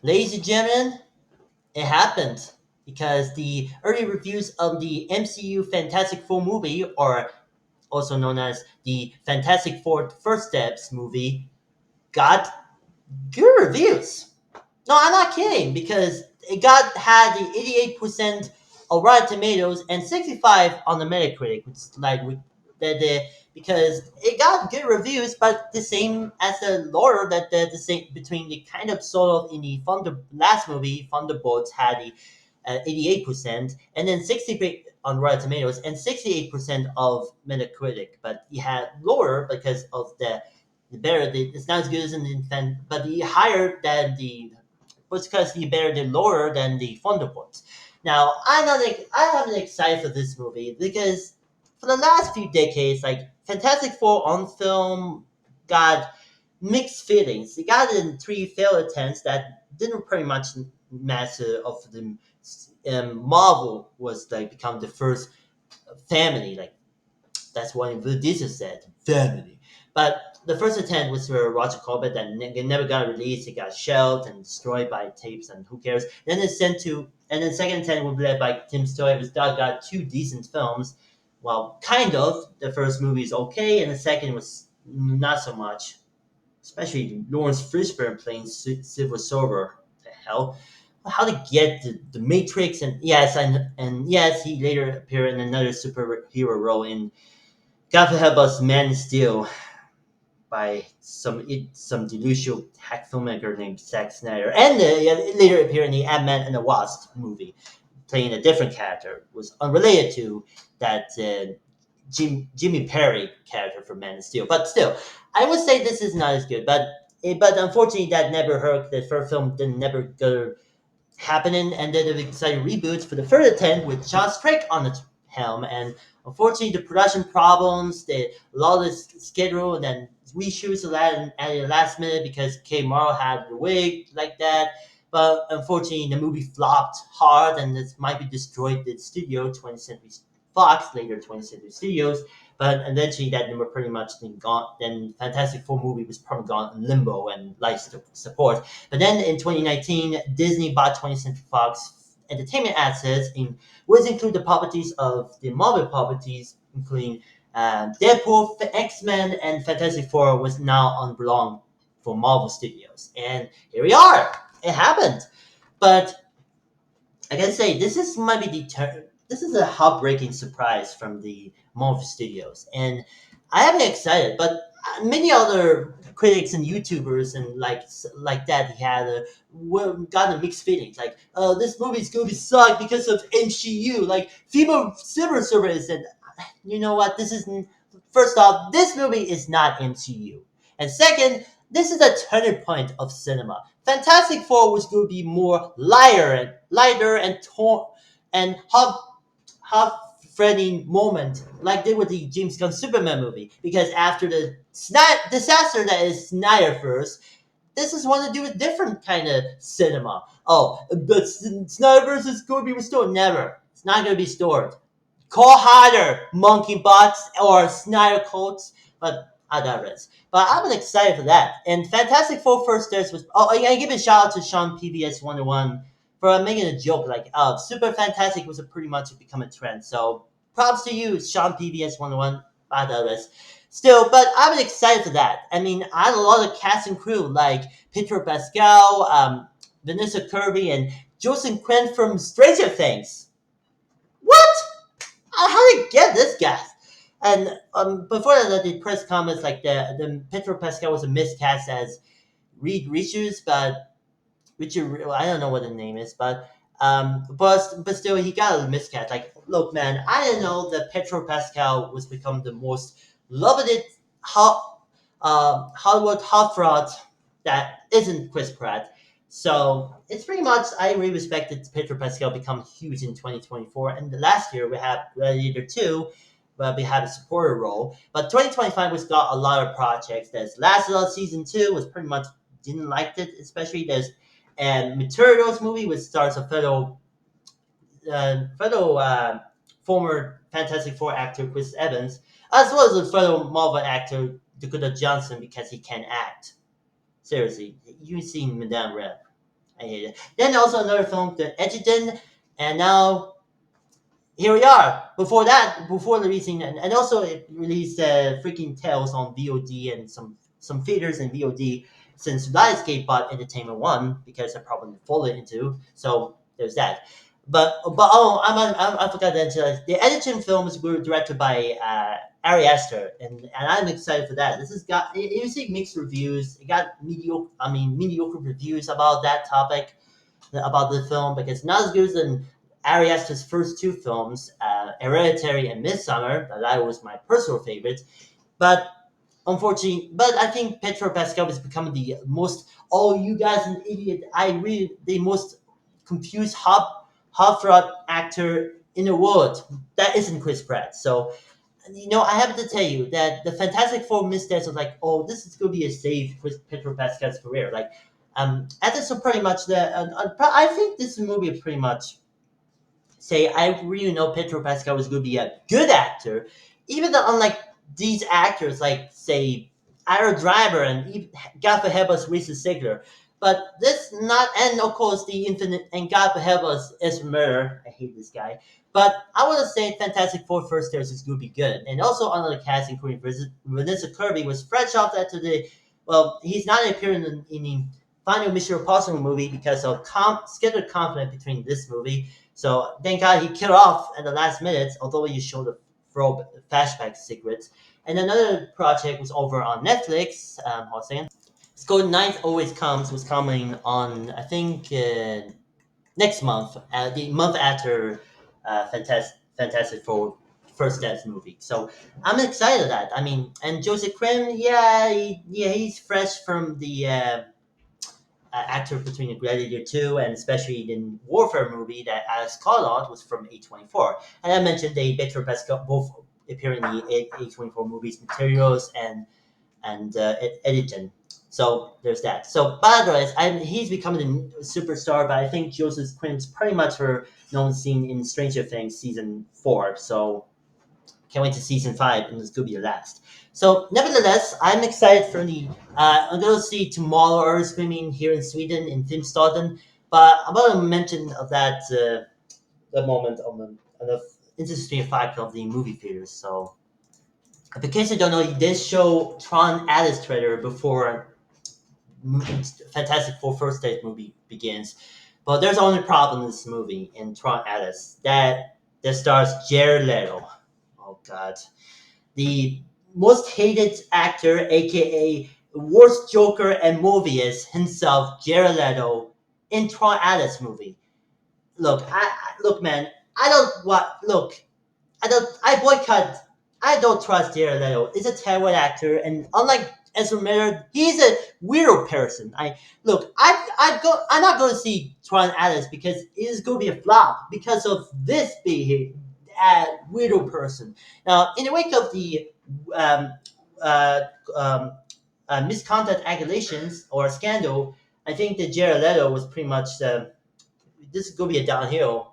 Ladies and gentlemen, it happened because the early reviews of the MCU Fantastic Four movie, or also known as the Fantastic Four First Steps movie, got good reviews. No, I'm not kidding because it got had the 88% of Rotten Tomatoes and 65 on the Metacritic, which is the because it got good reviews, but the same as the lore that the same between the kind of sort of in the last movie Thunderbolts had the 88% and then 60 on Rotten Tomatoes and 68% of Metacritic, but you had lower because of the better it's not as good as in the but the higher than the was because he better than lower than the Thunderbolts. Now, I haven't excited for this movie because for the last few decades, like Fantastic Four on film got mixed feelings. They got in three failed attempts that didn't pretty much matter of them. Marvel was like become the first family, like that's what Vin Diesel said, family. But the first attempt was for Roger Corbett that it never got released. It got shelved and destroyed by tapes, and who cares? Then it's sent to, and then second attempt was led by Tim Story. It got two decent films. Well, kind of. The first movie is okay, and the second was not so much. Especially Lawrence Fishburne playing Silver Surfer. The hell? How to get the Matrix, and yes, he later appeared in another superhero role in God for help us, Man of Steel by some delusional hack filmmaker named Zack Snyder, and later appeared in the Ant-Man and the Wasp movie, playing a different character, was unrelated to that Jimmy Perry character from Man of Steel. But still, I would say this is not as good. But unfortunately, that never hurt. The first film didn't never go happening, and then the exciting reboots for the third attempt with John Strick on the helm. And unfortunately, the production problems, the lawless schedule, and then reshoots at the last minute because K. Morrow had the wig like that. But unfortunately, the movie flopped hard, and this might be destroyed the studio, 20th Century Fox, later 20th Century Studios. But eventually, that number pretty much been gone. Then Fantastic Four movie was probably gone in limbo and life support. But then in 2019, Disney bought 20th Century Fox entertainment assets, which include the properties of the Marvel properties, including Deadpool, X-Men, and Fantastic Four was now on belong for Marvel Studios. And here we are. It happened. But I gotta say, this is a heartbreaking surprise from the Marvel Studios, and I am excited. But many other critics and YouTubers and like that had gotten mixed feelings. Like, this movie's going to suck because of MCU. Like, female Silver Surfer is, and you know what? This isn't. First off, this movie is not MCU, and second, this is a turning point of cinema. Fantastic Four was going to be more lighter and and half threading moment like they were the James Gunn Superman movie. Because after the disaster that is Snyderverse, this is one to do with different kind of cinema. Oh, but Snyderverse is going to be restored. Never. It's not going to be restored. Call harder, monkey bots or Snyder coats, but I digress. But I'm excited for that. And Fantastic Four First Steps was. Oh, I give a shout out to Sean PBS 101 for making a joke like, Super Fantastic was a pretty much become a trend. So props to you, Sean PBS 101. I digress. Still, but I'm excited for that. I mean, I had a lot of cast and crew like Pedro Pascal, Vanessa Kirby, and Joseph Quinn from Stranger Things. What? How did they get this guy? And before that, the press comments like the Pedro Pascal was a miscast as Reed Richards, but Richard, I don't know what the name is, but still he got a miscast. Like, look, man, I didn't know that Pedro Pascal was become the most loved Hollywood heartthrob that isn't Chris Pratt. So it's pretty much I really respected Pedro Pascal become huge in 2024. And the last year we had Gladiator 2, but we had a supporter role. But 2025 was got a lot of projects. There's Last of Us season 2 was pretty much didn't like it, especially there's and Materials movie which stars a fellow former Fantastic Four actor Chris Evans, as well as a fellow Marvel actor Dakota Johnson because he can act. Seriously, you've seen Madame Red. I hate it. Then also another film, The Edgerton, and now here we are. Before that, before releasing, and also it released freaking Tales on VOD and some theaters and VOD since Lionsgate bought Entertainment One because I probably folded into. So there's that. But oh, I forgot that the Edgerton films were directed by Ari Aster, and I'm excited for that. This has got it received mixed reviews. It got mediocre reviews about that topic about the film because not as good as Ari Aster's first two films, Hereditary and Midsummer. That was my personal favorite. But unfortunately, but I think Pedro Pascal is becoming the most. Oh, you guys an idiot! I really the most confused heartthrob actor in the world. That isn't Chris Pratt. So I have to tell you that the Fantastic Four missteps was like, oh, this is going to be a save for Pedro Pascal's career. Like, and this is pretty much I think this movie pretty much say I really know Pedro Pascal was going to be a good actor, even though unlike these actors like say Ira Driver and God for help us Reese Sigler. But this not and of course the infinite and God for help us is murder. I hate this guy. But I want to say Fantastic Four First Stairs is going to be good. And also on the cast including Vanessa Kirby was fresh off that today. Well, he's not appearing in the final Mission Impossible movie because of scheduled conflict between this movie so thank God he killed off at the last minute, although you showed the throw flashback secrets. And another project was over on Netflix. Hold on a second. Golden Knight Always Comes was coming on, I think, next month, the month after Fantastic Four First Steps movie. So I'm excited at that. I mean, and Joseph Krim, he's fresh from the actor between the Gladiator 2 and especially the Warfare movie that Alex Carlott was from A24. And I mentioned they Victor Pascal both appear in the A24 movies Materials and Editon. So there's that. So Badras, he's becoming a superstar, but I think Joseph Quim's pretty much her known scene in Stranger Things season 4. So can't wait to season 5, and it's gonna be the last. So, nevertheless, I'm excited for the. I'm gonna see tomorrow Earth screaming here in Sweden in Filmstaden, but I'm gonna mention of that the moment on the interesting fact of the movie theaters. So, in case you don't know, he did show Tron Alice trailer before Fantastic Four First Date movie begins. But there's only problem in this movie in Tron Alice that stars Jared Leto. Oh God, the most hated actor, aka worst Joker and Morbius himself, Jared Leto, in Tron Alice movie. Look, man. I don't what look. I don't. I boycott. I don't trust Jared Leto. He's a terrible actor, and unlike Ezra Miller, he's a weirdo person. I'm not going to see Tron Alice because it is going to be a flop because of this being weirdo person. Now, in the wake of the um, uh, um, misconduct accusations or scandal, I think that Jared Leto was pretty much this is going to be a downhill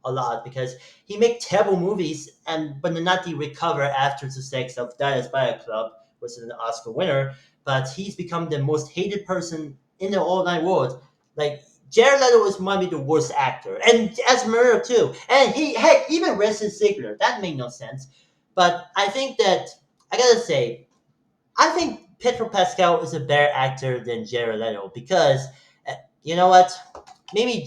a lot because he make terrible movies and but not the recover after the success of Dallas Buy Club, which is an Oscar winner. But he's become the most hated person in the all night world. Like Jared Leto is might be the worst actor, and as Murder too. And he heck even Resident Sigler that made no sense. But I think that I gotta say I think Pedro Pascal is a better actor than Jared Leto because you know what? Maybe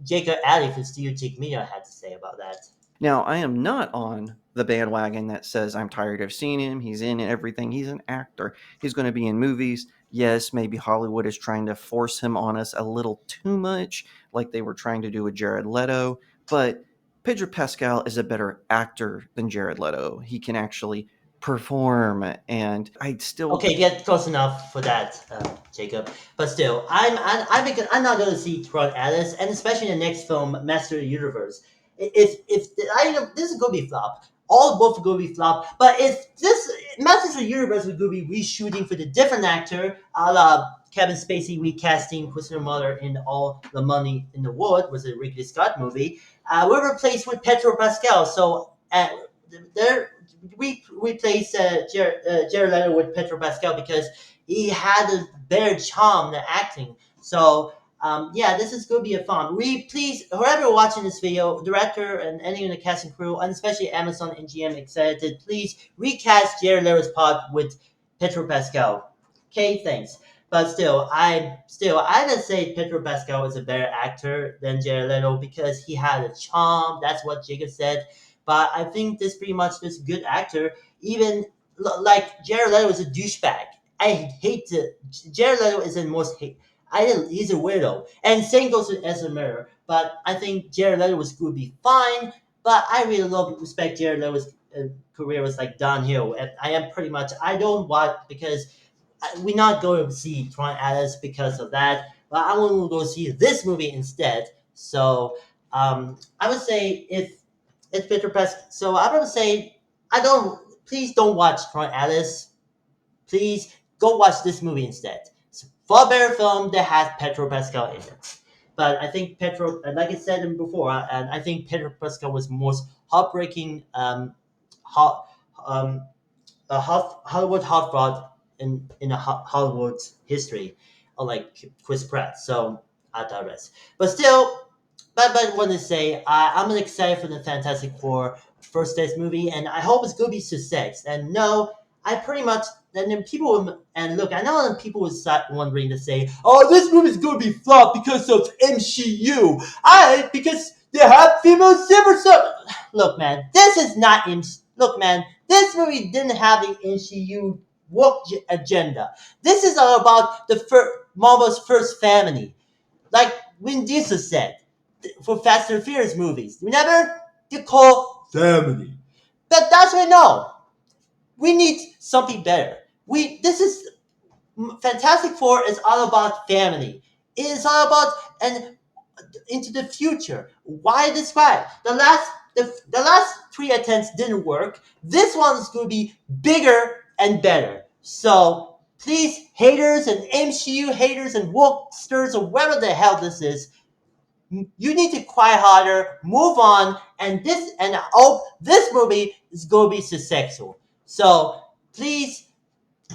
Jacob Alley from Studio Jake Media had to say about that. Now, I am not on the bandwagon that says I'm tired of seeing him. He's in everything. He's an actor. He's going to be in movies. Yes, maybe Hollywood is trying to force him on us a little too much, like they were trying to do with Jared Leto. But Pedro Pascal is a better actor than Jared Leto. He can actually perform, and I still. Okay, get close enough for that, Jacob. But still, I'm not going to see Tron Alice, and especially in the next film, Master of the Universe. If I know this is going to be flop, all both are going to be flop. But if this Masters of the Universe would go be reshooting for the different actor, a la Kevin Spacey recasting Christopher Miller in All the Money in the World, was a Ridley Scott movie. We're replaced with Pedro Pascal. So there we replace Jared Leto with Pedro Pascal because he had a better charm than acting. So yeah, this is gonna be a fun. Please, whoever watching this video, director and any of the cast and crew, and especially Amazon and GM excited, please recast Jared Leto's part with Pedro Pascal. Okay, thanks. But I would say Pedro Pascal is a better actor than Jared Leto because he had a charm. That's what Jacob said. But I think this pretty much is a good actor. Even like Jared Leto is a douchebag. I hate to. Jared Leto is the most hate. He's a weirdo, and same goes to Ezra Miller. But I think Jared Leto would be fine. But I really love respect Jared Leto's career was like downhill, and I am pretty much I don't want because we're not going to see Tron Alice because of that. But I want to go see this movie instead. So I would say if it's Peter Pascal. So I would say I don't. Please don't watch Tron Alice. Please go watch this movie instead. It's a far better film that has Pedro Pascal in it. But I think Pedro, like I said before, and I think Pedro Pascal was most heartbreaking, hot, um, Hollywood heartthrob in a Hollywood history, unlike Chris Pratt. So I digress. But still, but I want to say I'm excited for the Fantastic Four first days movie, and I hope it's gonna be success. And no, I pretty much and then and look, I know that people would start wondering to say, "Oh, this movie's gonna be flop because of MCU." Because they have female Silver Surfer. Look, man, this is not Look, man, this movie didn't have an MCU woke agenda. This is all about the Marvel's first family, like Vin Diesel said for Fast and Furious movies. Remember? You call family. But that's what no. We need something better. This is Fantastic Four is all about family. It is all about and into the future. Why describe the last three attempts didn't work. This one is going to be bigger and better. So please, haters and MCU haters and wokesters or whatever the hell this is, you need to cry harder, move on, and I hope this movie is going to be successful. So please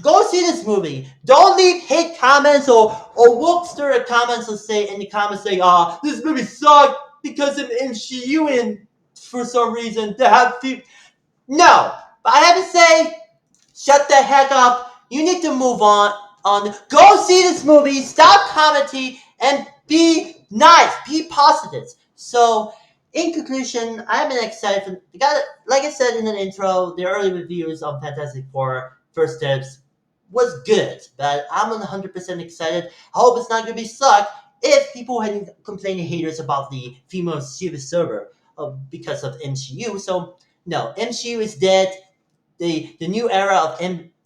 go see this movie. Don't leave hate comments or wokester comments and say in the comments say, this movie sucked because of MCU and for some reason they have people. No, but I have to say, shut the heck up. You need to move on. Go see this movie. Stop commenting and be nice. Be positive. So, in conclusion, I've been excited for. Like I said in the intro, the early reviews of Fantastic Four First Steps was good, but I'm 100% excited. I hope it's not gonna be suck if people had complaining haters about the female Silver Server because of MCU. So no, MCU is dead. The new era of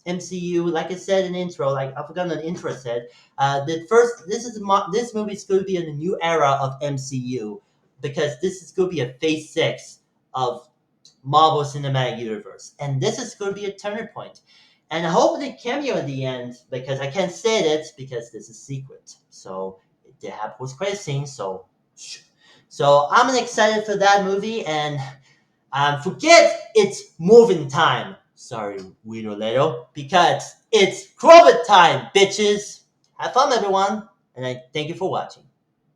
MCU, like I said in the intro, like I forgot the intro said, the first this movie is going to be in the new era of MCU because this is going to be a phase 6 of Marvel Cinematic Universe, and this is going to be a turning point. And I hope they cameo at the end because I can't say it because this is secret. So they have post credit scene. So I'm excited for that movie and forget it's moving time. Sorry, Guido Leto, because it's Clobberin time, bitches. Have fun, everyone, and I thank you for watching.